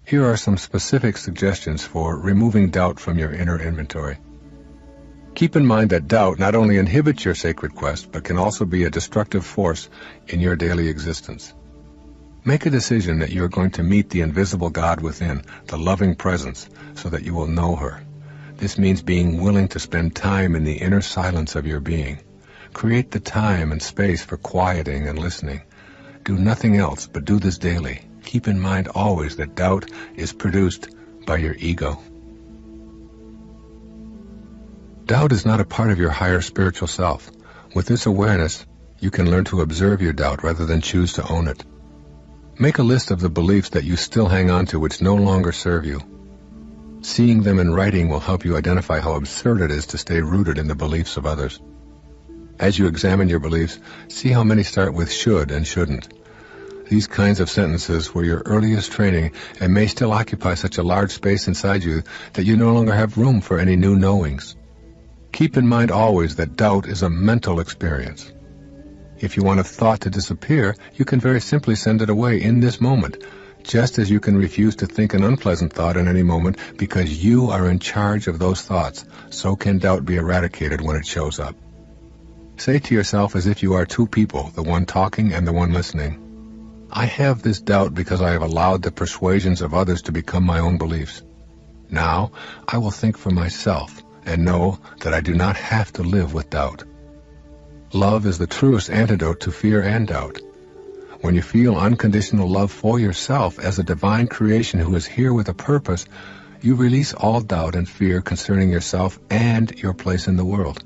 Here are some specific suggestions for removing doubt from your inner inventory. Keep in mind that doubt not only inhibits your sacred quest, but can also be a destructive force in your daily existence. Make a decision that you are going to meet the invisible God within, the loving presence, so that you will know her. This means being willing to spend time in the inner silence of your being. Create the time and space for quieting and listening. Do nothing else, but do this daily. Keep in mind always that doubt is produced by your ego. Doubt is not a part of your higher spiritual self. With this awareness, you can learn to observe your doubt rather than choose to own it. Make a list of the beliefs that you still hang on to which no longer serve you. Seeing them in writing will help you identify how absurd it is to stay rooted in the beliefs of others. As you examine your beliefs, see how many start with should and shouldn't. These kinds of sentences were your earliest training and may still occupy such a large space inside you that you no longer have room for any new knowings. Keep in mind always that doubt is a mental experience. If you want a thought to disappear, you can very simply send it away in this moment, just as you can refuse to think an unpleasant thought in any moment because you are in charge of those thoughts. So can doubt be eradicated when it shows up. Say to yourself as if you are two people, the one talking and the one listening, I have this doubt because I have allowed the persuasions of others to become my own beliefs. Now, I will think for myself and know that I do not have to live with doubt. Love is the truest antidote to fear and doubt. When you feel unconditional love for yourself as a divine creation who is here with a purpose, you release all doubt and fear concerning yourself and your place in the world.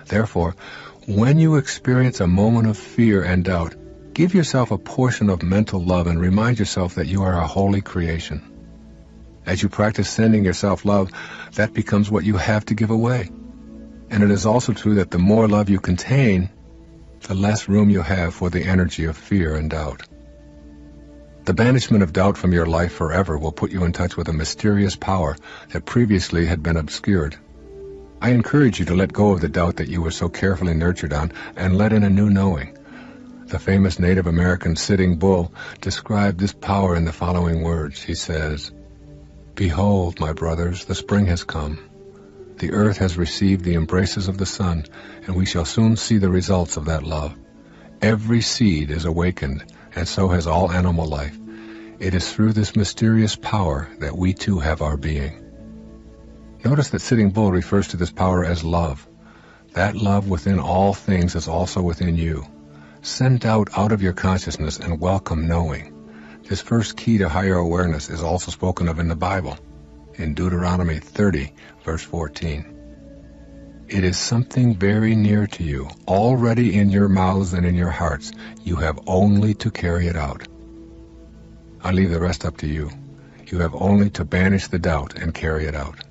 Therefore, when you experience a moment of fear and doubt, give yourself a portion of mental love and remind yourself that you are a holy creation. As you practice sending yourself love, that becomes what you have to give away. And it is also true that the more love you contain, the less room you have for the energy of fear and doubt. The banishment of doubt from your life forever will put you in touch with a mysterious power that previously had been obscured. I encourage you to let go of the doubt that you were so carefully nurtured on and let in a new knowing. The famous Native American Sitting Bull described this power in the following words. He says, Behold, my brothers, the spring has come. The earth has received the embraces of the sun, and we shall soon see the results of that love. Every seed is awakened, and so has all animal life. It is through this mysterious power that we too have our being. Notice that Sitting Bull refers to this power as love. That love within all things is also within you. Send doubt out of your consciousness and welcome knowing. This first key to higher awareness is also spoken of in the Bible, in Deuteronomy 30, verse 14. It is something very near to you, already in your mouths and in your hearts. You have only to carry it out. I leave the rest up to you. You have only to banish the doubt and carry it out.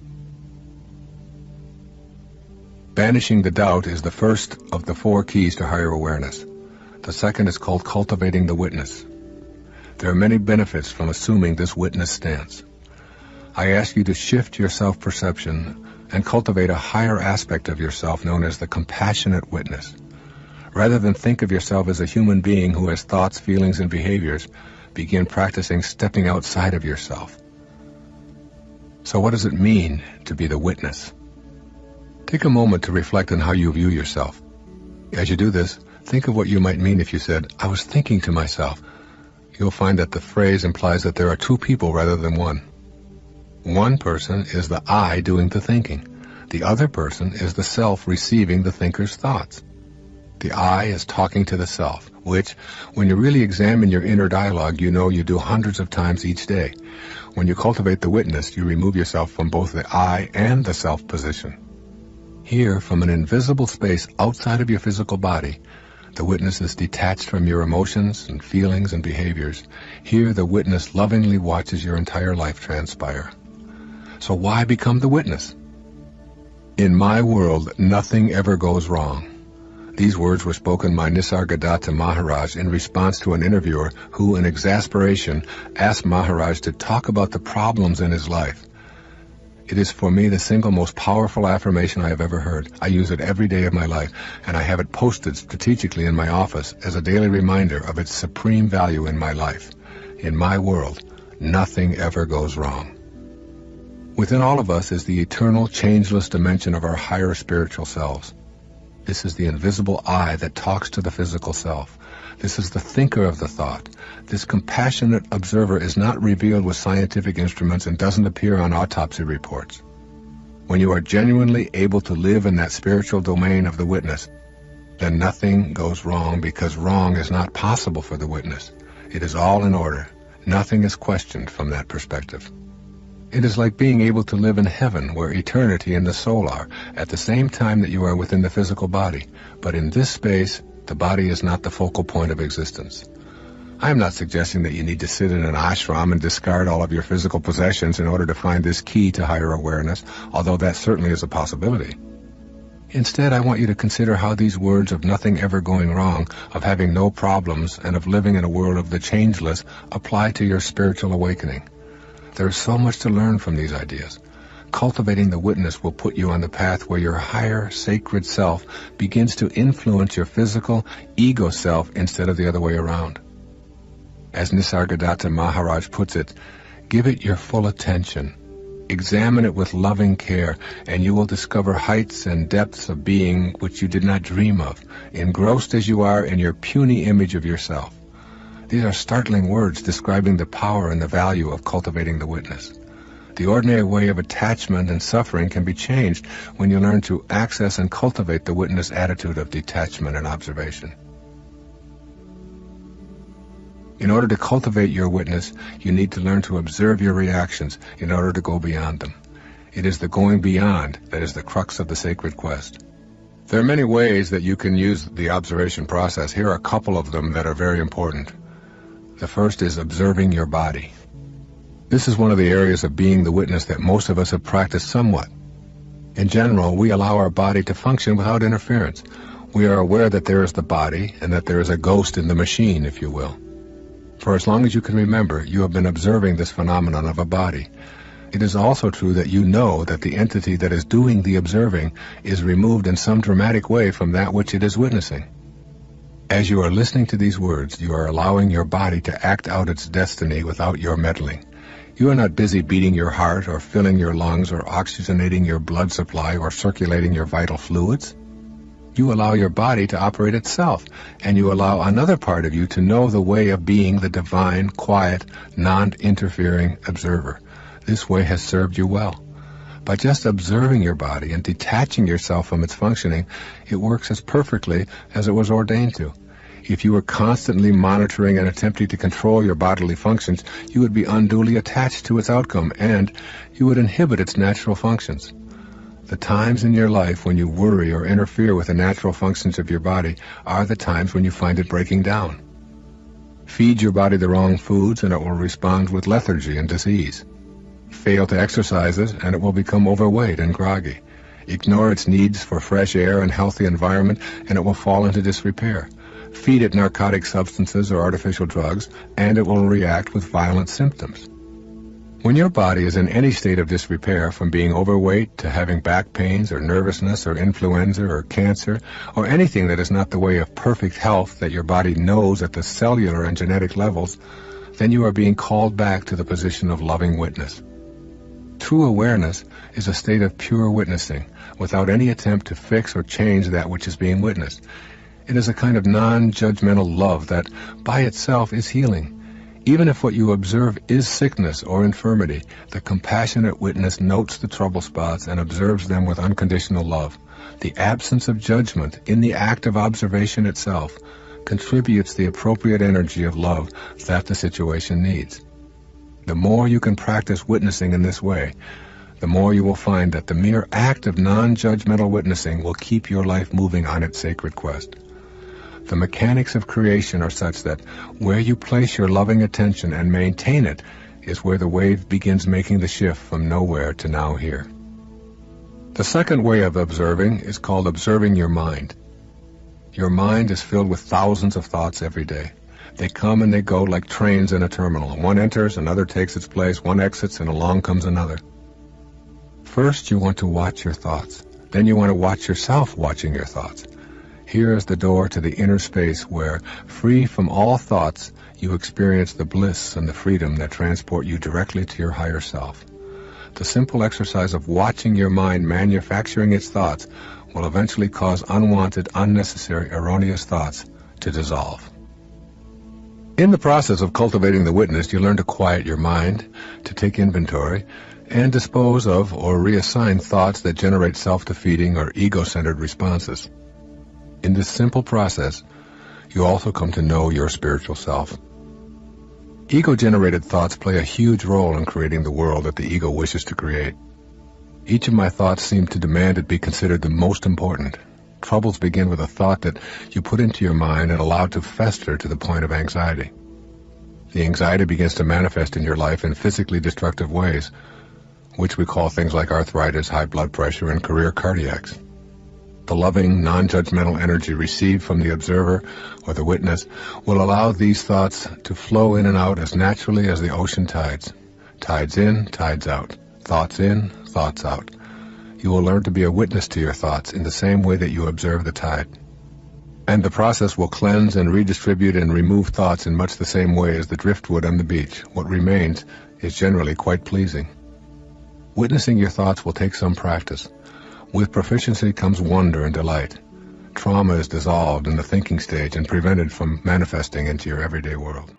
Banishing the doubt is the first of the 4 keys to higher awareness. The second is called cultivating the witness. There are many benefits from assuming this witness stance. I ask you to shift your self-perception and cultivate a higher aspect of yourself known as the compassionate witness. Rather than think of yourself as a human being who has thoughts, feelings, and behaviors, begin practicing stepping outside of yourself. So what does it mean to be the witness? Take a moment to reflect on how you view yourself. As you do this, think of what you might mean if you said, I was thinking to myself. You'll find that the phrase implies that there are 2 people rather than one. One person is the I doing the thinking. The other person is the self receiving the thinker's thoughts. The I is talking to the self, which, when you really examine your inner dialogue, you know you do hundreds of times each day. When you cultivate the witness, you remove yourself from both the I and the self position. Here, from an invisible space outside of your physical body, the witness is detached from your emotions and feelings and behaviors. Here, the witness lovingly watches your entire life transpire. So why become the witness? In my world, nothing ever goes wrong. These words were spoken by Nisargadatta Maharaj in response to an interviewer who, in exasperation, asked Maharaj to talk about the problems in his life. It is for me the single most powerful affirmation I have ever heard. I use it every day of my life, and I have it posted strategically in my office as a daily reminder of its supreme value in my life. In my world, nothing ever goes wrong. Within all of us is the eternal, changeless dimension of our higher spiritual selves. This is the invisible I that talks to the physical self. This is the thinker of the thought. This compassionate observer is not revealed with scientific instruments and doesn't appear on autopsy reports. When you are genuinely able to live in that spiritual domain of the witness, then nothing goes wrong, because wrong is not possible for the witness. It is all in order. Nothing is questioned from that perspective. It is like being able to live in heaven, where eternity and the soul are, at the same time that you are within the physical body. But in this space, the body is not the focal point of existence. I am not suggesting that you need to sit in an ashram and discard all of your physical possessions in order to find this key to higher awareness, although that certainly is a possibility. Instead, I want you to consider how these words of nothing ever going wrong, of having no problems, and of living in a world of the changeless apply to your spiritual awakening. There is so much to learn from these ideas. Cultivating the witness will put you on the path where your higher, sacred self begins to influence your physical, ego self instead of the other way around. As Nisargadatta Maharaj puts it, give it your full attention. Examine it with loving care, and you will discover heights and depths of being which you did not dream of, engrossed as you are in your puny image of yourself. These are startling words describing the power and the value of cultivating the witness. The ordinary way of attachment and suffering can be changed when you learn to access and cultivate the witness attitude of detachment and observation. In order to cultivate your witness, you need to learn to observe your reactions in order to go beyond them. It is the going beyond that is the crux of the sacred quest. There are many ways that you can use the observation process. Here are a couple of them that are very important. The first is observing your body. This is one of the areas of being the witness that most of us have practiced somewhat. In general, we allow our body to function without interference. We are aware that there is the body and that there is a ghost in the machine, if you will. For as long as you can remember, you have been observing this phenomenon of a body. It is also true that you know that the entity that is doing the observing is removed in some dramatic way from that which it is witnessing. As you are listening to these words, you are allowing your body to act out its destiny without your meddling. You are not busy beating your heart or filling your lungs or oxygenating your blood supply or circulating your vital fluids. You allow your body to operate itself, and you allow another part of you to know the way of being the divine, quiet, non-interfering observer. This way has served you well. By just observing your body and detaching yourself from its functioning, it works as perfectly as it was ordained to. If you were constantly monitoring and attempting to control your bodily functions, you would be unduly attached to its outcome, and you would inhibit its natural functions. The times in your life when you worry or interfere with the natural functions of your body are the times when you find it breaking down. Feed your body the wrong foods and it will respond with lethargy and disease. Fail to exercise it and it will become overweight and groggy. Ignore its needs for fresh air and healthy environment and it will fall into disrepair. Feed it narcotic substances or artificial drugs and it will react with violent symptoms. When your body is in any state of disrepair, from being overweight to having back pains or nervousness or influenza or cancer or anything that is not the way of perfect health that your body knows at the cellular and genetic levels, then you are being called back to the position of loving witness. True awareness is a state of pure witnessing, without any attempt to fix or change that which is being witnessed. It is a kind of non-judgmental love that, by itself, is healing. Even if what you observe is sickness or infirmity, the compassionate witness notes the trouble spots and observes them with unconditional love. The absence of judgment in the act of observation itself contributes the appropriate energy of love that the situation needs. The more you can practice witnessing in this way, the more you will find that the mere act of non-judgmental witnessing will keep your life moving on its sacred quest. The mechanics of creation are such that where you place your loving attention and maintain it is where the wave begins making the shift from nowhere to now here. The second way of observing is called observing your mind. Your mind is filled with thousands of thoughts every day. They come and they go like trains in a terminal. One enters, another takes its place, one exits, and along comes another. First, you want to watch your thoughts. Then you want to watch yourself watching your thoughts. Here is the door to the inner space where, free from all thoughts, you experience the bliss and the freedom that transport you directly to your higher self. The simple exercise of watching your mind manufacturing its thoughts will eventually cause unwanted, unnecessary, erroneous thoughts to dissolve. In the process of cultivating the witness, you learn to quiet your mind, to take inventory, and dispose of or reassign thoughts that generate self-defeating or ego-centered responses. In this simple process, you also come to know your spiritual self. Ego-generated thoughts play a huge role in creating the world that the ego wishes to create. Each of my thoughts seem to demand it be considered the most important. Troubles begin with a thought that you put into your mind and allow to fester to the point of anxiety. The anxiety begins to manifest in your life in physically destructive ways, which we call things like arthritis, high blood pressure, and career cardiacs. The loving, non-judgmental energy received from the observer or the witness will allow these thoughts to flow in and out as naturally as the ocean tides. Tides in, tides out. Thoughts in, thoughts out. You will learn to be a witness to your thoughts in the same way that you observe the tide. And the process will cleanse and redistribute and remove thoughts in much the same way as the driftwood on the beach. What remains is generally quite pleasing. Witnessing your thoughts will take some practice. With proficiency comes wonder and delight. Trauma is dissolved in the thinking stage and prevented from manifesting into your everyday world.